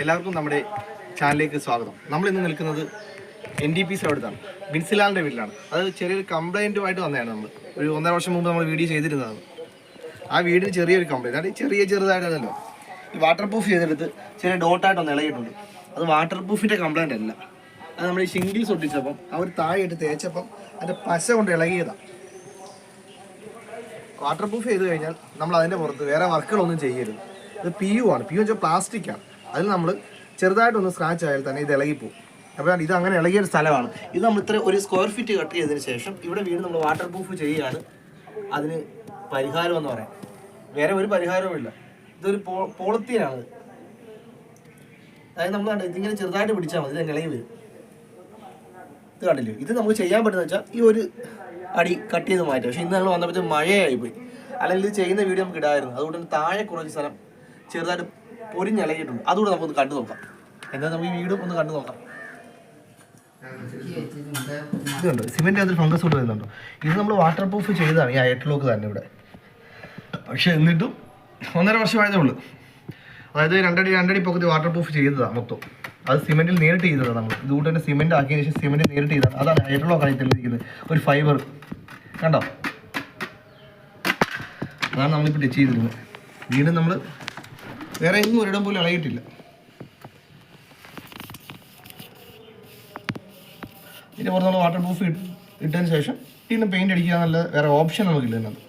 എല്ലാവർക്കും നമ്മുടെ ചാനലിലേക്ക് സ്വാഗതം. നമ്മളിന്ന് നിൽക്കുന്നത് NDP അടുത്താണ്, ബിൻസിലാലിൻ്റെ വീട്ടിലാണ്. അത് ചെറിയൊരു കംപ്ലൈൻറ്റുമായിട്ട് വന്നതാണ്. നമ്മൾ ഒരു 1.5 വർഷം മുമ്പ് നമ്മൾ വീഡിയോ ചെയ്തിരുന്നതാണ്. ആ വീടിന് ചെറിയൊരു കംപ്ലൈൻറ്റ്, അത് ചെറുതായിട്ടല്ലോ ഈ വാട്ടർ പ്രൂഫ് ചെയ്തെടുത്ത് ചെറിയ ഡോട്ടായിട്ടൊന്ന് ഇളകിയിട്ടുണ്ട്. അത് വാട്ടർ പ്രൂഫിൻ്റെ കംപ്ലൈൻ്റ് അല്ല, അത് നമ്മൾ ഈ ഷിംഗിൾസ് ഒട്ടിച്ചപ്പം അവർ താഴെയിട്ട് തേച്ചപ്പം അതിൻ്റെ പശ കൊണ്ട് ഇളകിയതാണ്. വാട്ടർ പ്രൂഫ് ചെയ്ത് കഴിഞ്ഞാൽ നമ്മൾ അതിൻ്റെ പുറത്ത് വേറെ വർക്കുകളൊന്നും ചെയ്യരുത്. ഇത് PU ആണ്. PU വെച്ചാൽ പ്ലാസ്റ്റിക്കാണ്. അതിൽ നമ്മൾ ചെറുതായിട്ടൊന്ന് സ്ക്രാച്ച് ആയാൽ തന്നെ ഇത് ഇളകിപ്പോവും. അപ്പോൾ ഇത് അങ്ങനെ ഇളകിയൊരു സ്ഥലമാണ്. ഇത് നമ്മൾ ഇത്ര ഒരു സ്ക്വയർ ഫീറ്റ് കട്ട് ചെയ്തതിന് ശേഷം ഇവിടെ വീട് നമ്മൾ വാട്ടർ പ്രൂഫ് ചെയ്യുകയാണ് അതിന് പരിഹാരം എന്ന് പറയാം. വേറെ ഒരു പരിഹാരവും ഇല്ല. ഇതൊരു പോളിത്തീനാണ്. അതായത് നമ്മൾ കണ്ട ഇതിങ്ങനെ ചെറുതായിട്ട് പിടിച്ചാൽ മതി, ഇത് ഇളകി വരും. ഇത് കണ്ടില്ലേ? ഇത് നമുക്ക് ചെയ്യാൻ പറ്റുന്ന വെച്ചാൽ ഈ ഒരു അടി കട്ട് ചെയ്ത് മാറ്റും. പക്ഷേ ഇന്ന് ഞങ്ങൾ വന്നപ്പോഴത്തെ മഴയായിപ്പോയി, അല്ലെങ്കിൽ ഇത് ചെയ്യുന്ന വീഡിയോ നമുക്ക് ഇടായിരുന്നു. അതുകൊണ്ട് തന്നെ താഴെ കുറച്ച് സ്ഥലം ചെറുതായിട്ട് പൊരിഞ്ഞിളകിയിട്ടുണ്ട്. അതുകൂടെ നമുക്കൊന്ന് കണ്ടു നോക്കാം. എന്താ നമുക്ക് ഈ വീടും ഒന്ന് കണ്ടു നോക്കാം. ഇതുണ്ട്, സിമെന്റ് അതിൽ ഫംഗസ് കൊണ്ട് വരുന്നുണ്ടോ? ഇത് നമ്മൾ വാട്ടർ പ്രൂഫ് ചെയ്തതാണ് ഈ അയർലോക്ക് തന്നെ ഇവിടെ. പക്ഷെ എന്നിട്ടും 1.5 വർഷമായതേ ഉള്ളൂ. അതായത് 2 അടി പൊക്കത്തിൽ വാട്ടർ പ്രൂഫ് ചെയ്തതാണ് മൊത്തം. അത് സിമെന്റിൽ നേരിട്ട് ചെയ്തതാണ്. നമ്മൾ ഇതുകൊണ്ട് തന്നെ സിമെന്റ് ആക്കിയതിന് ശേഷം സിമെന്റ് നേരിട്ട് ചെയ്തതാണ്. അതാണ് അയർലോക്കാണ് തെളിയിക്കുന്നത്. ഒരു ഫൈബർ കണ്ടോ, അതാണ് നമ്മളിപ്പോൾ ടച്ച് ചെയ്തിരുന്നത്. വീണ്ടും നമ്മൾ വേറെ എങ്ങും ഒരിടം പോലും ഇളകിയിട്ടില്ല. ഇതിൻ്റെ പുറത്ത് നമ്മൾ വാട്ടർ പ്രൂഫ് ഇട്ടതിന് ശേഷം വീണ്ടും പെയിൻറ്റ് അടിക്കുക എന്നുള്ള വേറെ ഓപ്ഷൻ നമുക്കില്ല ഇതിനകത്ത്.